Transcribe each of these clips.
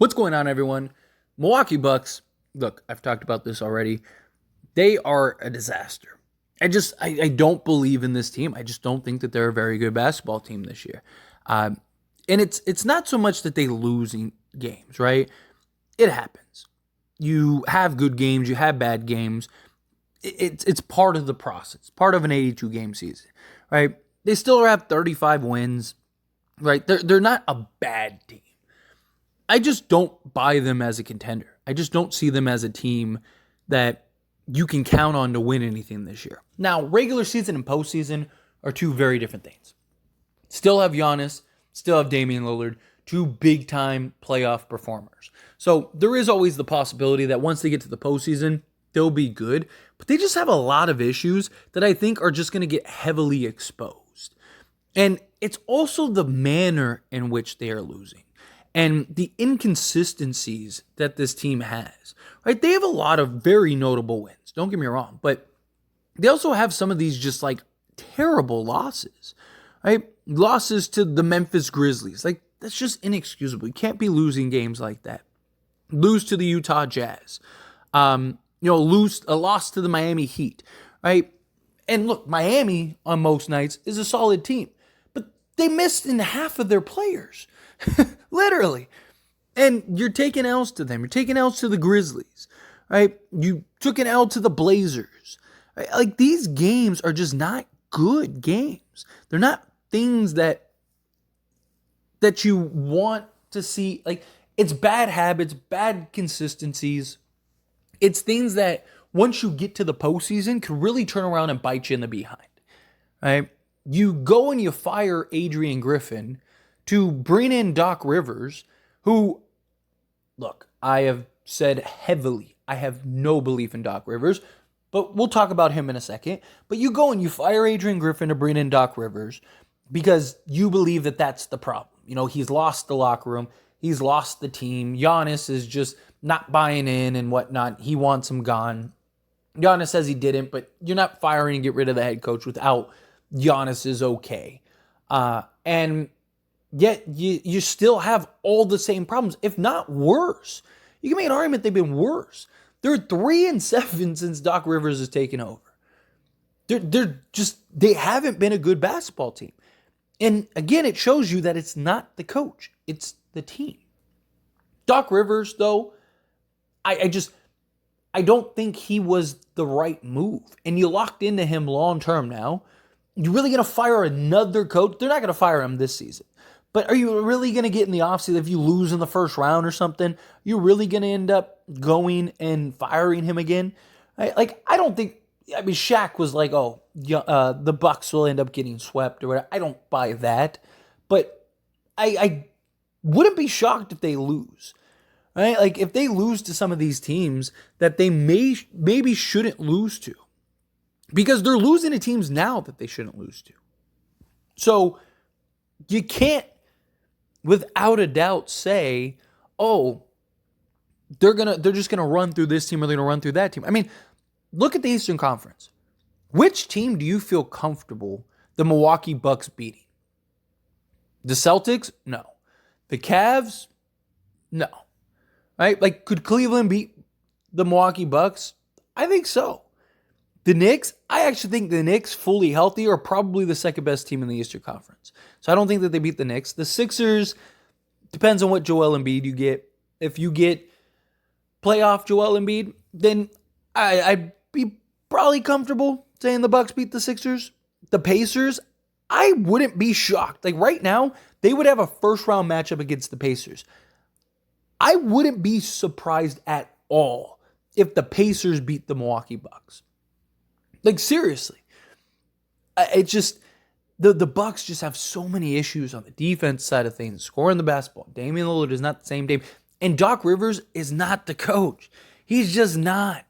What's going on, everyone? Milwaukee Bucks, look, I've talked about this already. They are a disaster. I don't believe in this team. I just don't think that they're a very good basketball team this year. And it's not so much that they losing games, right? It happens. You have good games, you have bad games. It's part of the process, part of an 82 game season, right? They still have 35 wins, right? They're not a bad team. I just don't buy them as a contender. I just don't see them as a team that you can count on to win anything this year. Now, regular season and postseason are two very different things. Still have Giannis, still have Damian Lillard, two big-time playoff performers. So there is always the possibility that once they get to the postseason, they'll be good. But they just have a lot of issues that I think are just going to get heavily exposed. And it's also the manner in which they are losing and the inconsistencies that this team has, right? They have a lot of very notable wins, don't get me wrong, but they also have some of these just like terrible losses, right? Losses to the Memphis Grizzlies. Like, that's just inexcusable. You can't be losing games like that. Lose to the Utah Jazz. Lose a loss to the Miami Heat, right? And look, Miami on most nights is a solid team, but they missed in half of their players. Literally. And you're taking L's to them. You're taking L's to the Grizzlies, right? You took an L to the Blazers. Right? Like, these games are just not good games. They're not things that you want to see. Like, it's bad habits, bad consistencies. It's things that once you get to the postseason can really turn around and bite you in the behind, right? You go and you fire Adrian Griffin to bring in Doc Rivers, who, look, I have said heavily, I have no belief in Doc Rivers, but we'll talk about him in a second. But you go and you fire Adrian Griffin to bring in Doc Rivers because you believe that that's the problem. You know, he's lost the locker room. He's lost the team. Giannis is just not buying in and whatnot. He wants him gone. Giannis says he didn't, but you're not firing and get rid of the head coach without Giannis is okay. And yet you still have all the same problems, if not worse. You can make an argument they've been worse. They're 3-7 since Doc Rivers has taken over. They haven't been a good basketball team. And again, it shows you that it's not the coach, it's the team. Doc Rivers, though, I don't think he was the right move. And you locked into him long term now. You're really going to fire another coach? They're not going to fire him this season. But are you really going to get in the offseason if you lose in the first round or something? You're really going to end up going and firing him again? I don't think. I mean, Shaq was like, the Bucks will end up getting swept or whatever. I don't buy that. But I wouldn't be shocked if they lose. Right? Like, if they lose to some of these teams that they maybe shouldn't lose to. Because they're losing to teams now that they shouldn't lose to. So you can't, without a doubt, say, they're just gonna run through this team or they're gonna run through that team. I mean, look at the Eastern Conference. Which team do you feel comfortable the Milwaukee Bucks beating? The Celtics? No. The Cavs? No. Right? Like, could Cleveland beat the Milwaukee Bucks? I think so. The Knicks, I actually think the Knicks, fully healthy, are probably the second best team in the Eastern Conference. So I don't think that they beat the Knicks. The Sixers, depends on what Joel Embiid you get. If you get playoff Joel Embiid, then I'd be probably comfortable saying the Bucks beat the Sixers. The Pacers, I wouldn't be shocked. Like, right now, they would have a first-round matchup against the Pacers. I wouldn't be surprised at all if the Pacers beat the Milwaukee Bucks. Like, seriously. It's just, the Bucks just have so many issues on the defense side of things, scoring the basketball. Damian Lillard is not the same Dame. And Doc Rivers is not the coach. He's just not.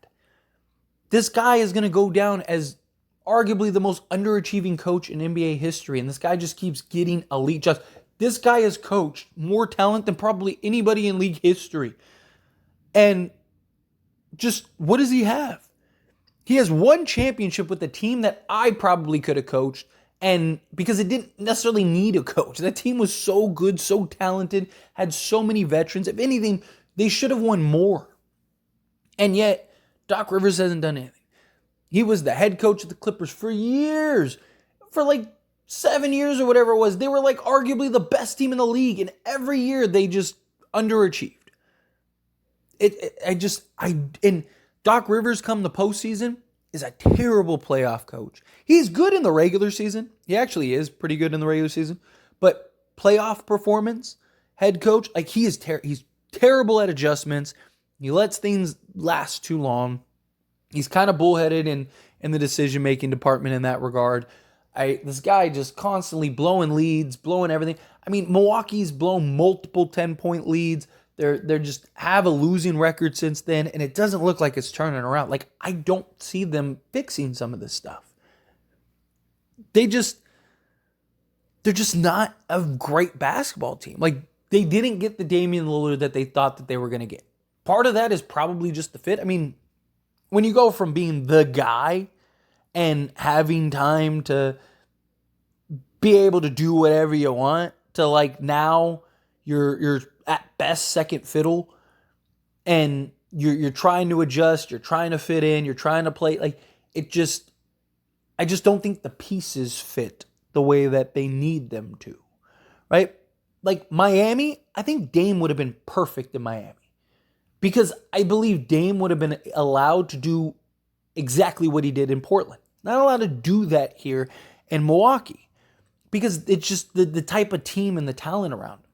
This guy is going to go down as arguably the most underachieving coach in NBA history. And this guy just keeps getting elite jobs. This guy has coached more talent than probably anybody in league history. And just, what does he have? He has one championship with a team that I probably could have coached And because it didn't necessarily need a coach. That team was so good, so talented, had so many veterans. If anything, they should have won more. And yet, Doc Rivers hasn't done anything. He was the head coach of the Clippers for years. For like 7 years or whatever it was. They were like arguably the best team in the league. And every year they just underachieved. And Doc Rivers come the postseason is a terrible playoff coach. He's good in the regular season. He actually is pretty good in the regular season. But playoff performance, head coach, like he's terrible at adjustments. He lets things last too long. He's kind of bullheaded in the decision-making department in that regard. This guy just constantly blowing leads, blowing everything. I mean, Milwaukee's blown multiple 10-point leads. They're just have a losing record since then, and it doesn't look like it's turning around. Like, I don't see them fixing some of this stuff. They're just not a great basketball team. Like, they didn't get the Damian Lillard that they thought that they were going to get. Part of that is probably just the fit. I mean, when you go from being the guy and having time to be able to do whatever you want to like now you're at best second fiddle and you're trying to adjust, you're trying to fit in, you're trying to play like I just don't think the pieces fit the way that they need them to. Right? Like Miami, I think Dame would have been perfect in Miami. Because I believe Dame would have been allowed to do exactly what he did in Portland. Not allowed to do that here in Milwaukee. Because it's just the type of team and the talent around him.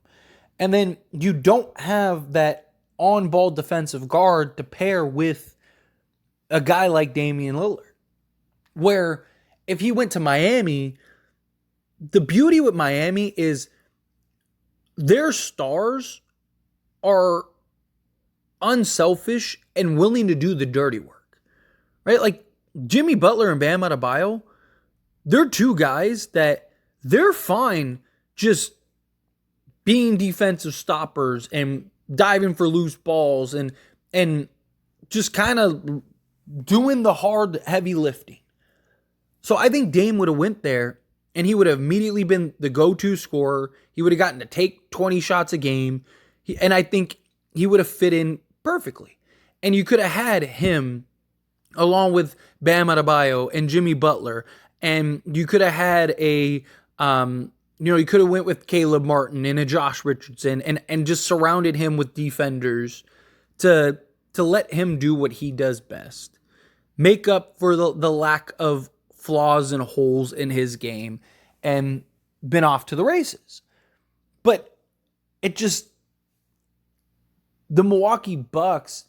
And then you don't have that on-ball defensive guard to pair with a guy like Damian Lillard. Where if he went to Miami, the beauty with Miami is their stars are unselfish and willing to do the dirty work. Right? Like Jimmy Butler and Bam Adebayo, they're two guys that they're fine just being defensive stoppers and diving for loose balls and just kind of doing the hard, heavy lifting. So I think Dame would have went there and he would have immediately been the go-to scorer. He would have gotten to take 20 shots a game. And I think he would have fit in perfectly. And you could have had him along with Bam Adebayo and Jimmy Butler. And you could have had you could have went with Caleb Martin and a Josh Richardson and just surrounded him with defenders to let him do what he does best. Make up for the lack of flaws and holes in his game and been off to the races. But it just, the Milwaukee Bucks,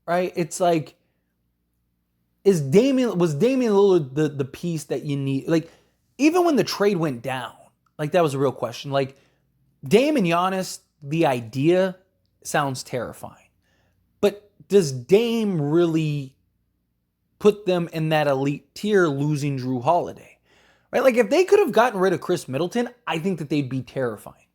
right? It's like, was Damian Lillard the piece that you need? Like, even when the trade went down, like that was a real question. Like Dame and Giannis, the idea sounds terrifying. But does Dame really put them in that elite tier losing Drew Holiday? Right? Like if they could have gotten rid of Chris Middleton, I think that they'd be terrifying.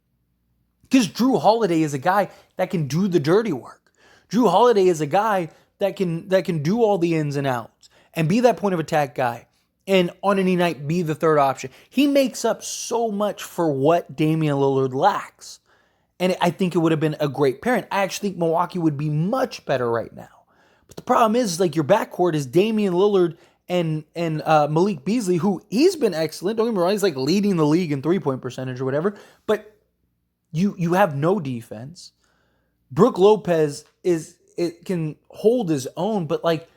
Because Drew Holiday is a guy that can do the dirty work. Drew Holiday is a guy that can do all the ins and outs and be that point of attack guy. And on any night, be the third option. He makes up so much for what Damian Lillard lacks. And I think it would have been a great pairing. I actually think Milwaukee would be much better right now. But the problem is like your backcourt is Damian Lillard and Malik Beasley, who he's been excellent. Don't get me wrong, he's like leading the league in three-point percentage or whatever. But you have no defense. Brook Lopez can hold his own, but like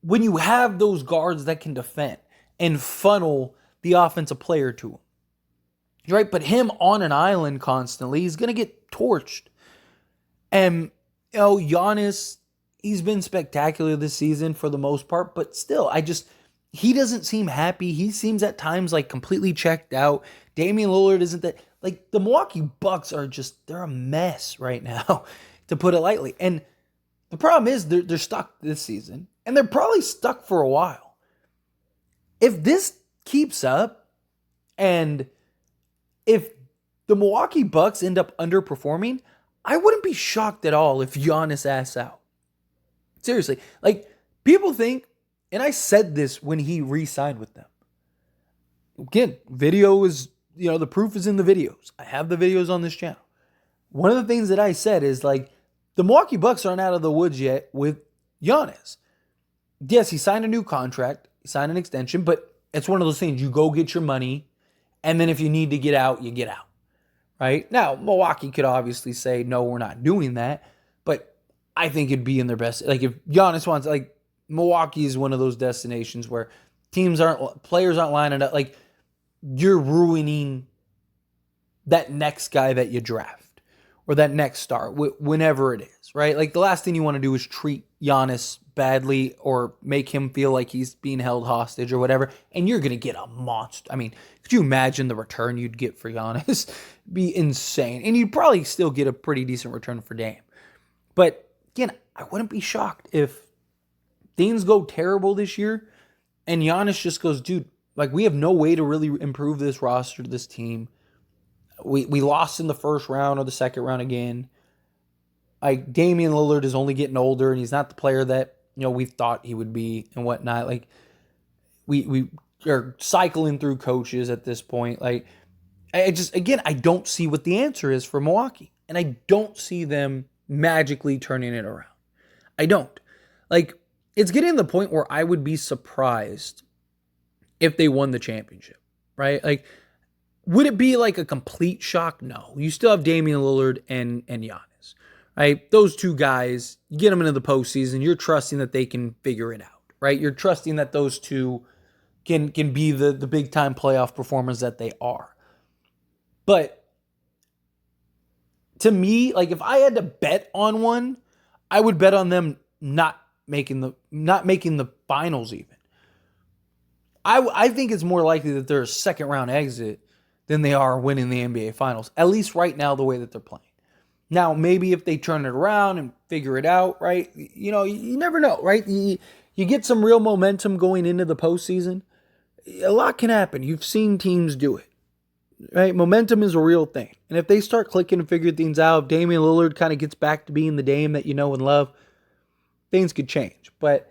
when you have those guards that can defend and funnel the offensive player to him, right? But him on an island constantly, he's going to get torched. And, Giannis, he's been spectacular this season for the most part, but still, he doesn't seem happy. He seems at times like completely checked out. Damian Lillard isn't that, like the Milwaukee Bucks they're a mess right now, to put it lightly. And the problem is they're stuck this season, and they're probably stuck for a while. If this keeps up, and if the Milwaukee Bucks end up underperforming, I wouldn't be shocked at all if Giannis asks out. Seriously. Like, people think, and I said this when he re-signed with them, again, video is, the proof is in the videos. I have the videos on this channel. One of the things that I said is like, the Milwaukee Bucks aren't out of the woods yet with Giannis. Yes, he signed a new contract, he signed an extension, but it's one of those things. You go get your money, and then if you need to get out, you get out. Right? Now, Milwaukee could obviously say, no, we're not doing that, but I think it'd be in their best. Like, if Giannis wants, like, Milwaukee is one of those destinations where players aren't lining up. Like, you're ruining that next guy that you draft or that next star, whenever it is, right? Like, the last thing you want to do is treat Giannis badly or make him feel like he's being held hostage or whatever, and you're going to get a monster. I mean, could you imagine the return you'd get for Giannis? Be insane. And you'd probably still get a pretty decent return for Dame. But, again, I wouldn't be shocked if things go terrible this year and Giannis just goes, dude, like, we have no way to really improve this roster, this team. We lost in the first round or the second round again. Like, Damian Lillard is only getting older, and he's not the player that, we thought he would be and whatnot. Like, we are cycling through coaches at this point. Like, I don't see what the answer is for Milwaukee. And I don't see them magically turning it around. I don't. Like, it's getting to the point where I would be surprised if they won the championship, right? Like, would it be like a complete shock? No. You still have Damian Lillard and Giannis, right? Those two guys, you get them into the postseason, you're trusting that they can figure it out, right? You're trusting that those two can be the big-time playoff performers that they are. But to me, like, if I had to bet on one, I would bet on them not making the finals even. I think it's more likely that they're a second-round exit than they are winning the NBA Finals, at least right now the way that they're playing. Now, maybe if they turn it around and figure it out, right, you never know, right? You get some real momentum going into the postseason, a lot can happen. You've seen teams do it, right? Momentum is a real thing. And if they start clicking and figure things out, if Damian Lillard kind of gets back to being the Dame that you know and love, things could change. But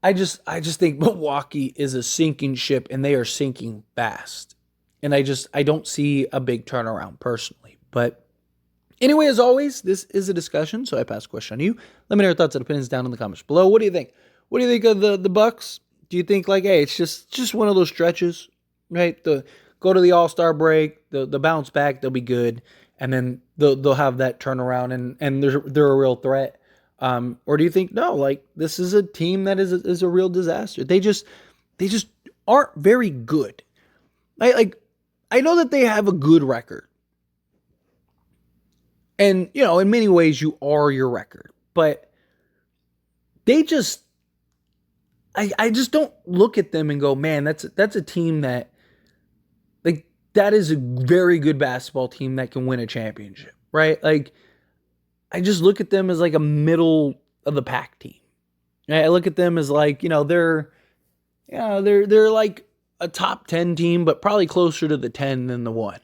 I just think Milwaukee is a sinking ship, and they are sinking fast. And I don't see a big turnaround personally. But anyway, as always, this is a discussion, so I pass the question on you. Let me know your thoughts and opinions down in the comments below. What do you think? What do you think of the Bucks? Do you think, like, hey, it's just one of those stretches, right? Go to the All-Star break, the bounce back, they'll be good, and then they'll have that turnaround, and they're a real threat. Or do you think, no, like, this is a team that is a real disaster? They just aren't very good. I know that they have a good record. And, in many ways you are your record. But they just, I just don't look at them and go, man, that's a team that, like, that is a very good basketball team that can win a championship, right? Like, I just look at them as like a middle of the pack team. I look at them as like, they're like a top 10 team, but probably closer to the 10 than the 1.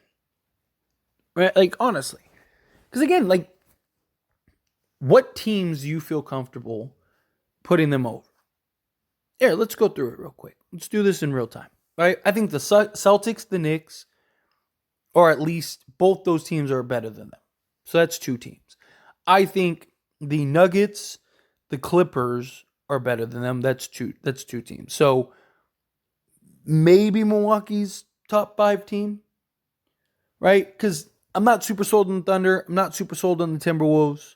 Right? Like, honestly. Because again, like, what teams do you feel comfortable putting them over? Here, let's go through it real quick. Let's do this in real time. Right? I think the Celtics, the Knicks, or at least both those teams are better than them. So that's 2 teams. I think the Nuggets, the Clippers are better than them. That's two teams. So maybe Milwaukee's top 5 team, right? Because I'm not super sold on the Thunder. I'm not super sold on the Timberwolves.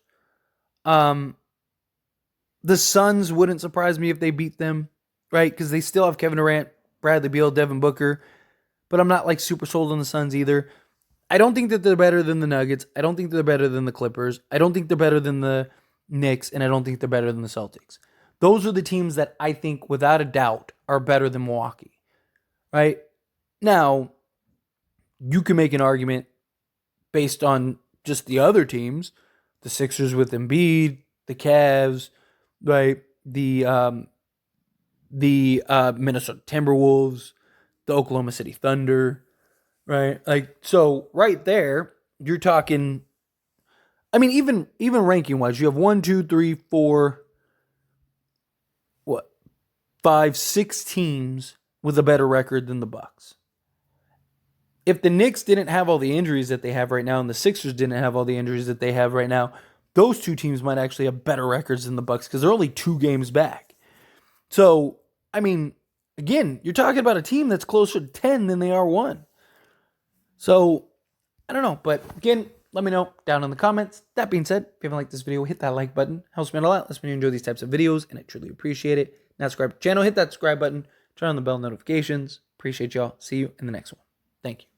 The Suns wouldn't surprise me if they beat them, right? Because they still have Kevin Durant, Bradley Beal, Devin Booker. But I'm not like super sold on the Suns either. I don't think that they're better than the Nuggets. I don't think they're better than the Clippers. I don't think they're better than the Knicks. And I don't think they're better than the Celtics. Those are the teams that I think, without a doubt, are better than Milwaukee. Right? Now, you can make an argument based on just the other teams. The Sixers with Embiid, the Cavs, right? The Minnesota Timberwolves, the Oklahoma City Thunder, right? Like, so right there, you're talking, I mean, even ranking wise, you have 1, 2, 3, 4, 5, 6 teams with a better record than the Bucks. if the Knicks didn't have all the injuries that they have right now and the Sixers didn't have all the injuries that they have right now, those two teams might actually have better records than the Bucks because they're only 2 games back. So, I mean, again, you're talking about a team that's closer to 10 than they are 1. So, I don't know. But again, let me know down in the comments. That being said, if you haven't liked this video, hit that like button. Helps me out a lot. Lets me enjoy these types of videos, and I truly appreciate it. Now subscribe to the channel, hit that subscribe button, turn on the bell notifications. Appreciate y'all. See you in the next one. Thank you.